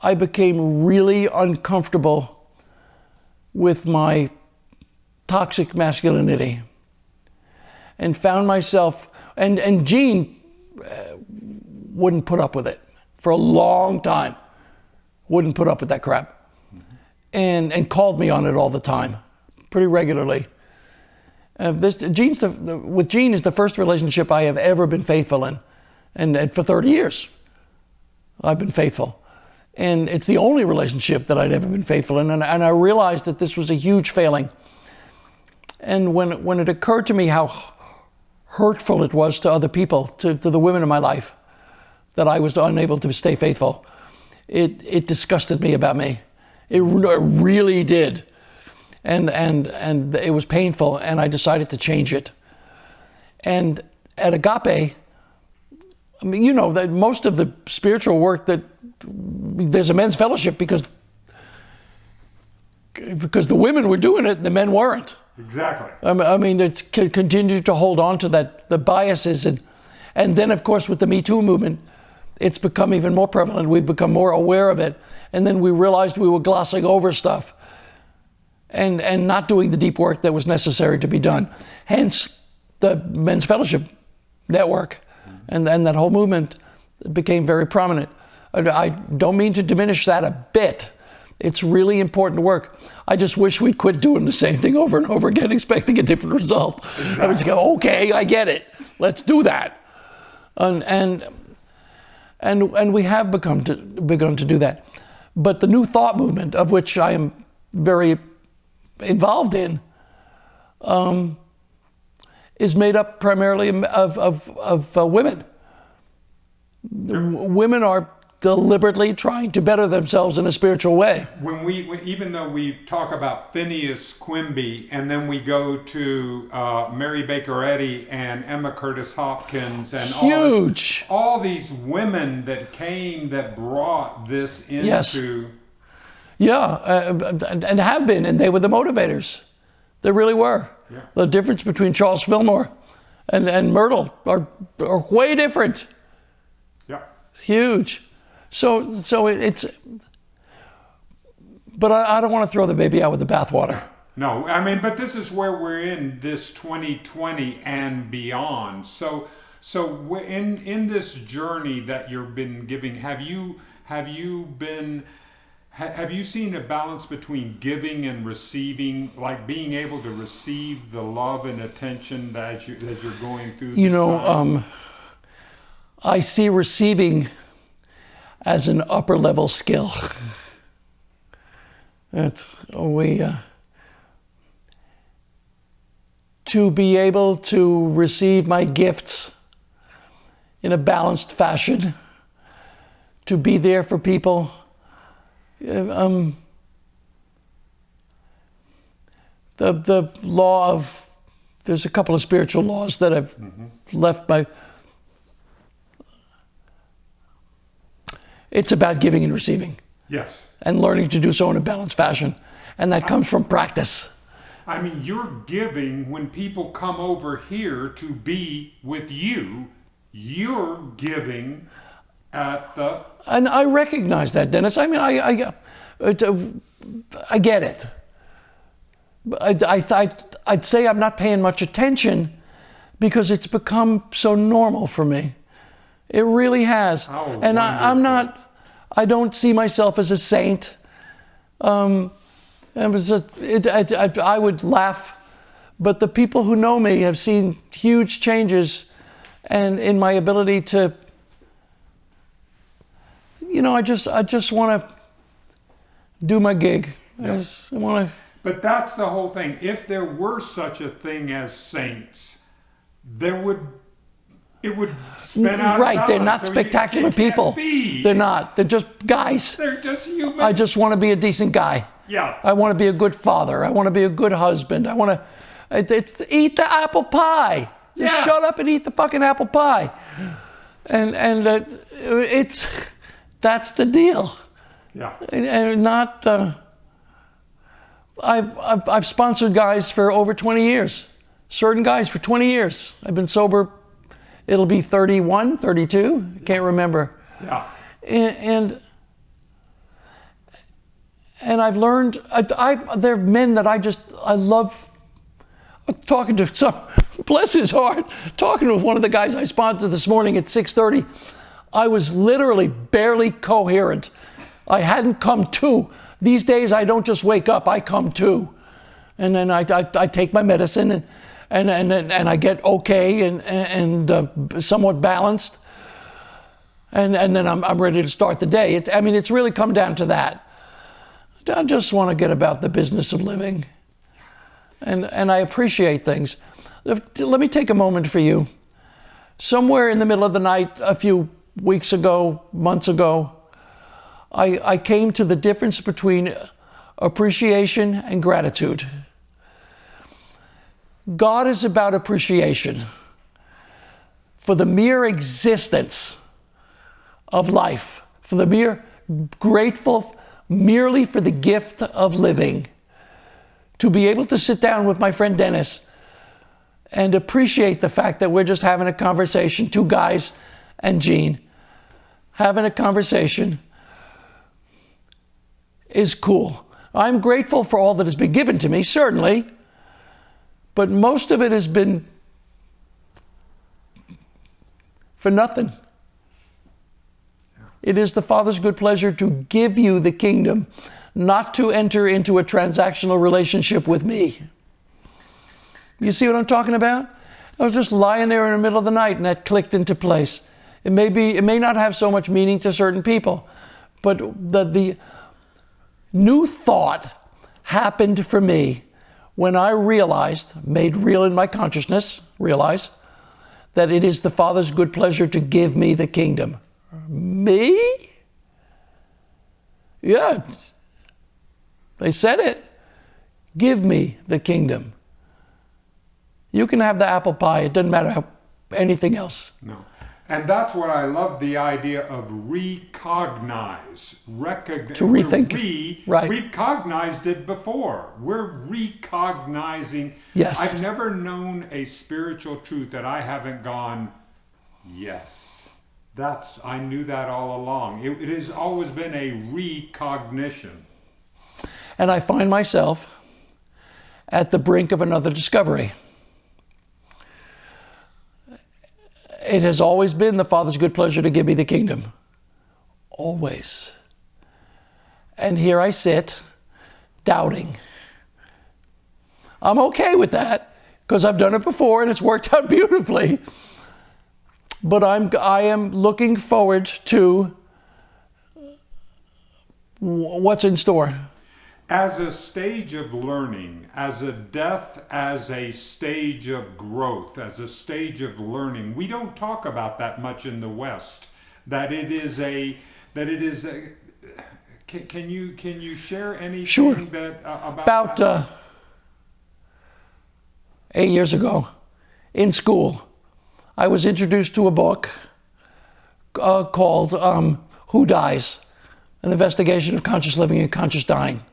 [SPEAKER 2] I became really uncomfortable with my toxic masculinity and found myself, and Jean wouldn't put up with it for a long time, wouldn't put up with that crap, and called me on it all the time, pretty regularly. With Jean is the first relationship I have ever been faithful in, and for 30 years I've been faithful. And it's the only relationship that I'd ever been faithful in, and I realized that this was a huge failing. And when it occurred to me how hurtful it was to other people, to the women in my life, that I was unable to stay faithful, it disgusted me about me. It really did. And it was painful, and I decided to change it. And at Agape, I mean, you know that most of the spiritual work that there's a men's fellowship because the women were doing it, the men weren't.
[SPEAKER 1] Exactly.
[SPEAKER 2] I mean, it's continued to hold on to the biases, and then of course with the Me Too movement, it's become even more prevalent. We've become more aware of it, and then we realized we were glossing over stuff, and not doing the deep work that was necessary to be done. Hence, the Men's Fellowship Network, and that whole movement became very prominent. I don't mean to diminish that a bit. It's really important work. I just wish we'd quit doing the same thing over and over again, expecting a different result. Exactly. I was like, okay, I get it. Let's do that. And we have begun to do that. But the New Thought movement, of which I am very involved in, is made up primarily of women. Women are deliberately trying to better themselves in a spiritual way.
[SPEAKER 1] Even though we talk about Phineas Quimby, and then we go to Mary Baker Eddy and Emma Curtis Hopkins, and
[SPEAKER 2] huge,
[SPEAKER 1] all these women that brought this into.
[SPEAKER 2] Yes. Yeah, and have been, and they were the motivators. They really were. Yeah. The difference between Charles Fillmore and Myrtle are way different.
[SPEAKER 1] Yeah.
[SPEAKER 2] Huge. So it's But I don't want to throw the baby out with the bathwater.
[SPEAKER 1] No, I mean, but this is where we're in this 2020 and beyond. So in this journey that you've been giving, have you seen a balance between giving and receiving, like being able to receive the love and attention that as you're going through?
[SPEAKER 2] You know, I see receiving as an upper level skill. To be able to receive my gifts in a balanced fashion, to be there for people. The law of, there's a couple of spiritual laws that I've left my, it's about giving and receiving.
[SPEAKER 1] Yes.
[SPEAKER 2] And learning to do so in a balanced fashion. And that comes from practice.
[SPEAKER 1] I mean, you're giving when people come over here to be with you. You're giving at the...
[SPEAKER 2] And I recognize that, Dennis. I mean, I get it. I'd say I'm not paying much attention because it's become so normal for me. It really has. And I don't see myself as a saint. I would laugh, but the people who know me have seen huge changes and in my ability to, you know, I just want to do my gig.
[SPEAKER 1] Yeah.
[SPEAKER 2] I just want to.
[SPEAKER 1] But that's the whole thing. If there were such a thing as saints, it would spin out.
[SPEAKER 2] Right, they're not spectacular people. They're not. They're just guys.
[SPEAKER 1] They're just human.
[SPEAKER 2] I just want to be a decent guy.
[SPEAKER 1] Yeah.
[SPEAKER 2] I want to be a good father. I want to be a good husband. I want to eat the apple pie. Just shut up and eat the fucking apple pie. And that's the deal.
[SPEAKER 1] Yeah.
[SPEAKER 2] And not. I've sponsored guys for over 20 years. Certain guys for 20 years. I've been sober. It'll be 31, 32. I can't remember.
[SPEAKER 1] Yeah.
[SPEAKER 2] And I've learned, there are men that I love talking to. Some, bless his heart, talking with one of the guys I sponsored this morning at 6:30. I was literally barely coherent. I hadn't come to. These days I don't just wake up, I come to. And then I take my medicine and I get okay and somewhat balanced. And then I'm ready to start the day. It's really come down to that. I just want to get about the business of living. And I appreciate things. Let me take a moment for you. Somewhere in the middle of the night, a few weeks ago, months ago, I came to the difference between appreciation and gratitude. God is about appreciation for the mere existence of life, for the mere grateful merely for the gift of living. To be able to sit down with my friend Dennis and appreciate the fact that we're just having a conversation, two guys and Jean, having a conversation is cool. I'm grateful for all that has been given to me, certainly, but most of it has been for nothing. It is the Father's good pleasure to give you the kingdom, not to enter into a transactional relationship with me. You see what I'm talking about? I was just lying there in the middle of the night and that clicked into place. It may not have so much meaning to certain people, but the new thought happened for me when I made real in my consciousness, realized that it is the Father's good pleasure to give me the kingdom. Me? Yeah. They said it. Give me the kingdom. You can have the apple pie. It doesn't matter anything else.
[SPEAKER 1] No. And that's what I love, the idea of recognize.
[SPEAKER 2] To rethink. Right.
[SPEAKER 1] Recognized it before. We're recognizing.
[SPEAKER 2] Yes.
[SPEAKER 1] I've never known a spiritual truth that I haven't gone, yes. I knew that all along. It has always been a recognition.
[SPEAKER 2] And I find myself at the brink of another discovery. It has always been the Father's good pleasure to give me the kingdom. Always. And here I sit, doubting. I'm okay with that, because I've done it before and it's worked out beautifully. But I am looking forward to what's in store.
[SPEAKER 1] As a stage of learning, as a death, as a stage of growth, as a stage of learning, we don't talk about that much in the West. Can you share anything
[SPEAKER 2] Sure.
[SPEAKER 1] that
[SPEAKER 2] About 8 years ago, in school, I was introduced to a book called Who Dies? An Investigation of Conscious Living and Conscious Dying.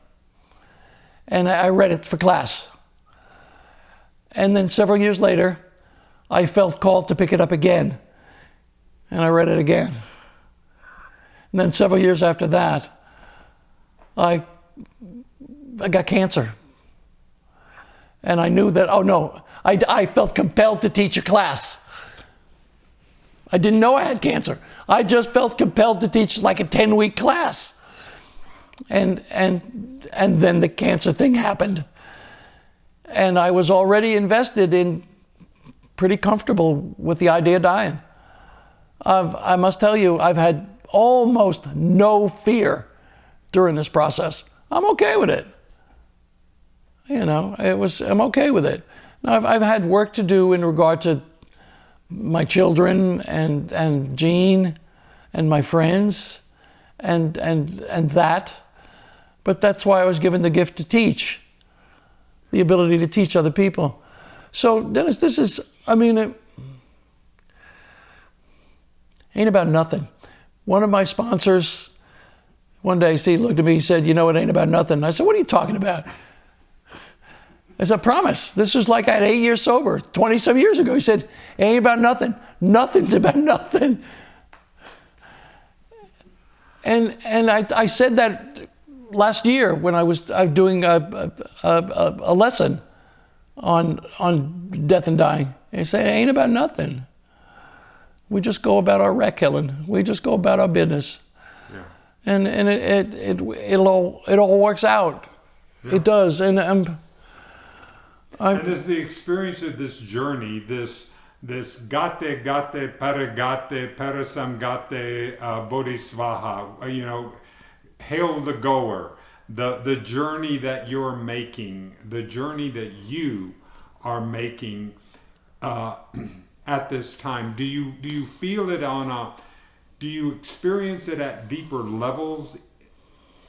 [SPEAKER 2] And I read it for class. And then several years later, I felt called to pick it up again. And I read it again. And then several years after that, I got cancer. And I knew that, I felt compelled to teach a class. I didn't know I had cancer. I just felt compelled to teach like a 10-week class. And then the cancer thing happened. And I was already invested in, pretty comfortable with the idea of dying. I must tell you, I've had almost no fear during this process. I'm okay with it. I'm okay with it. Now, I've had work to do in regard to my children and Jean and my friends and that. But that's why I was given the gift to teach, the ability to teach other people. So, Dennis, this is, it ain't about nothing. One of my sponsors, one day, he looked at me, he said, it ain't about nothing. I said, what are you talking about? I said, promise. This was like I had 8 years sober, 20-some years ago. He said, it ain't about nothing. Nothing's about nothing. And I said that last year when I was doing a lesson on death and dying. He said, it ain't about nothing. We just go about our wreck killing. We just go about our business. Yeah. And it all works out. Yeah. It does. And
[SPEAKER 1] as the experience of this journey, this gate paragate parasamgate bodhisvaha, hail the goer, the journey that you're making, the journey that you are making at this time. Do you feel it do you experience it at deeper levels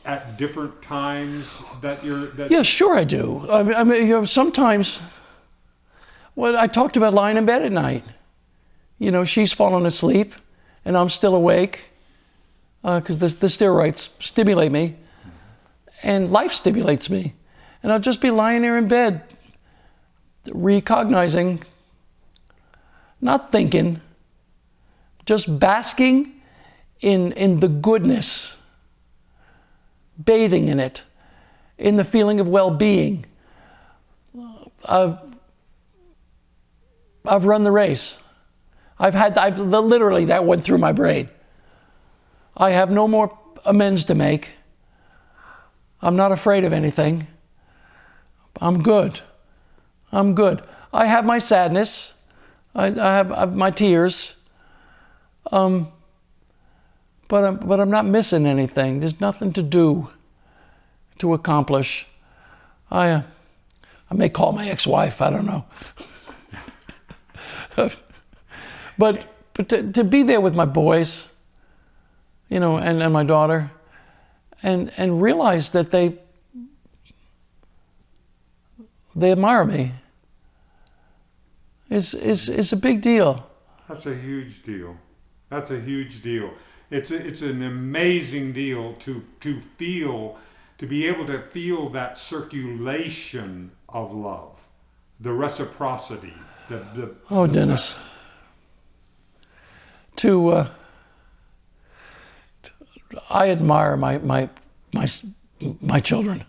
[SPEAKER 1] at different times
[SPEAKER 2] Yeah, sure I do. Sometimes, I talked about lying in bed at night. She's fallen asleep and I'm still awake because the steroids stimulate me and life stimulates me. And I'll just be lying there in bed, recognizing, not thinking, just basking in the goodness, bathing in it, in the feeling of well-being. I've run the race. I've literally, that went through my brain. I have no more amends to make. I'm not afraid of anything. I'm good. I have my sadness. I have my tears. But I'm not missing anything. There's nothing to do, to accomplish. I may call my ex-wife, I don't know. But to be there with my boys, and my daughter, and realize that they admire me is a big deal.
[SPEAKER 1] That's a huge deal. That's a huge deal. It's an amazing deal to be able to feel that circulation of love, the reciprocity.
[SPEAKER 2] Oh, Dennis. I admire my children.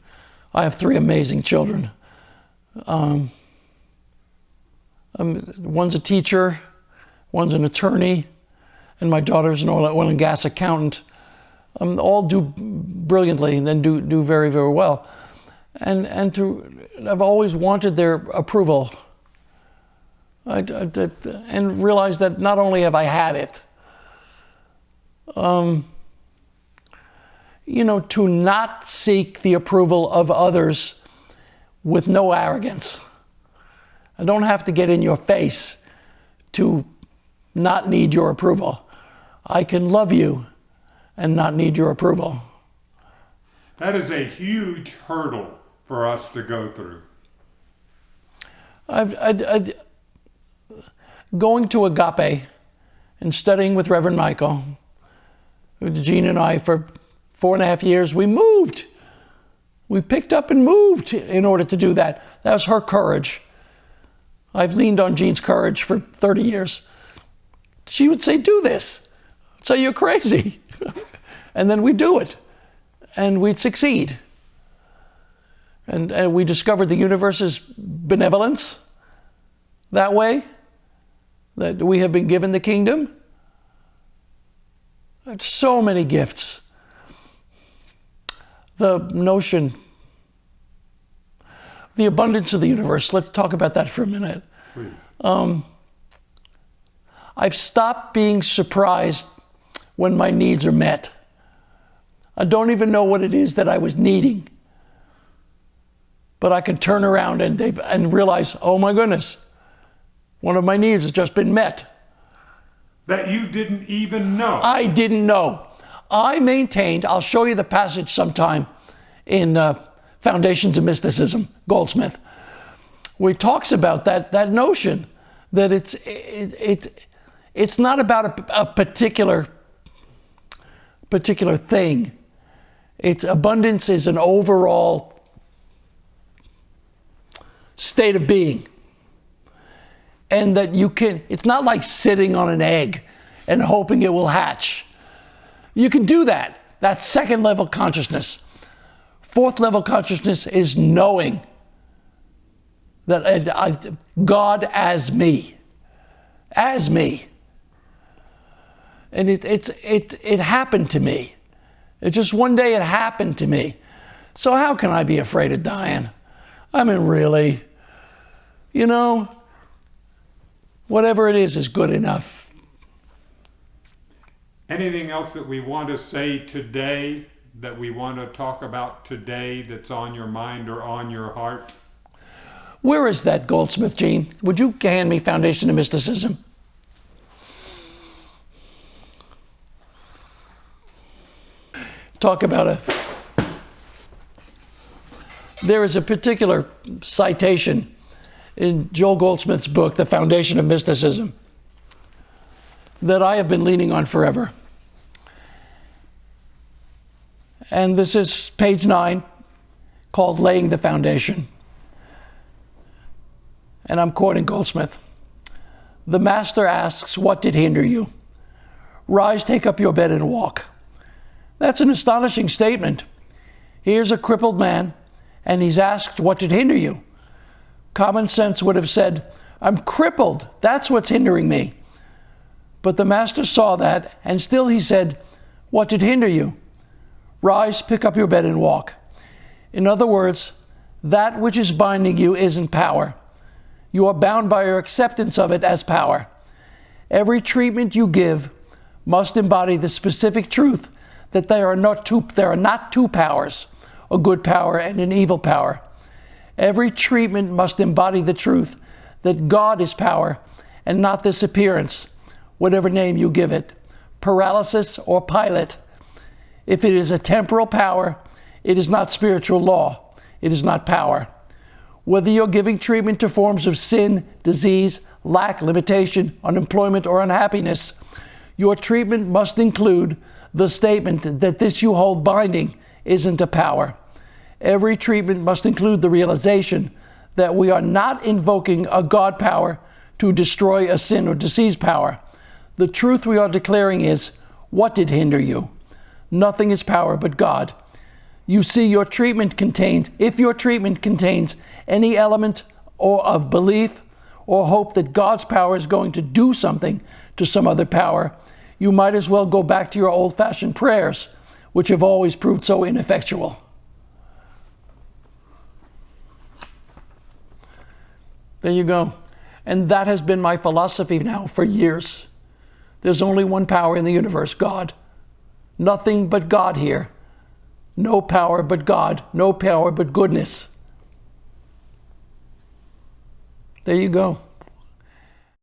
[SPEAKER 2] I have 3 amazing children. One's a teacher, one's an attorney, and my daughter's an oil and gas accountant. All do brilliantly and then do very, very well. And I've always wanted their approval. And realized that not only have I had it, to not seek the approval of others with no arrogance. I don't have to get in your face to not need your approval. I can love you and not need your approval.
[SPEAKER 1] That is a huge hurdle for us to go through.
[SPEAKER 2] Going to Agape and studying with Reverend Michael, Jean and I, for 4.5 years, we moved. We picked up and moved in order to do that. That was her courage. I've leaned on Jean's courage for 30 years. She would say, do this. I'd say, you're crazy. And then we'd do it. And we'd succeed. And we discovered the universe's benevolence that way, that we have been given the kingdom. There's so many gifts. The notion, the abundance of the universe, let's talk about that for a minute.
[SPEAKER 1] Please.
[SPEAKER 2] I've stopped being surprised when my needs are met. I don't even know what it is that I was needing. But I can turn around and realize, oh my goodness, one of my needs has just been met.
[SPEAKER 1] That you didn't even know.
[SPEAKER 2] I didn't know. I maintained, I'll show you the passage sometime in Foundations of Mysticism, Goldsmith, where he talks about that notion that it's not about a particular thing. Its abundance is an overall state of being. And that it's not like sitting on an egg and hoping it will hatch. You can do that. That's 2nd level consciousness. 4th level consciousness is knowing that God as me. As me. And it happened to me. One day it happened to me. So how can I be afraid of dying? I mean, really, whatever it is good enough.
[SPEAKER 1] Anything else that we want to say today, that we want to talk about today, that's on your mind or on your heart?
[SPEAKER 2] Where is that Goldsmith, Gene? Would you hand me Foundation of Mysticism? Talk about there is a particular citation in Joel Goldsmith's book, The Foundation of Mysticism, that I have been leaning on forever. And this is page 9, called Laying the Foundation. And I'm quoting Goldsmith. The master asks, what did hinder you? Rise, take up your bed and walk. That's an astonishing statement. Here's a crippled man, and he's asked, what did hinder you? Common sense would have said, I'm crippled. That's what's hindering me. But the master saw that, and still he said, what did hinder you? Rise, pick up your bed and walk. In other words, that which is binding you isn't power. You are bound by your acceptance of it as power. Every treatment you give must embody the specific truth that there are not two powers, a good power and an evil power. Every treatment must embody the truth that God is power and not this appearance, whatever name you give it, paralysis or pilot. If it is a temporal power, it is not spiritual law. It is not power. Whether you're giving treatment to forms of sin, disease, lack, limitation, unemployment, or unhappiness, your treatment must include the statement that this you hold binding isn't a power. Every treatment must include the realization that we are not invoking a God power to destroy a sin or disease power. The truth we are declaring is, what did hinder you? Nothing is power but God. you see your treatment contains, if your treatment contains any element or of belief or hope that God's power is going to do something to some other power, you might as well go back to your old-fashioned prayers, which have always proved so ineffectual. There you go. And that has been my philosophy now for years. There's only one power in the universe, God. Nothing but God here. No power but God. No power but goodness. There you go.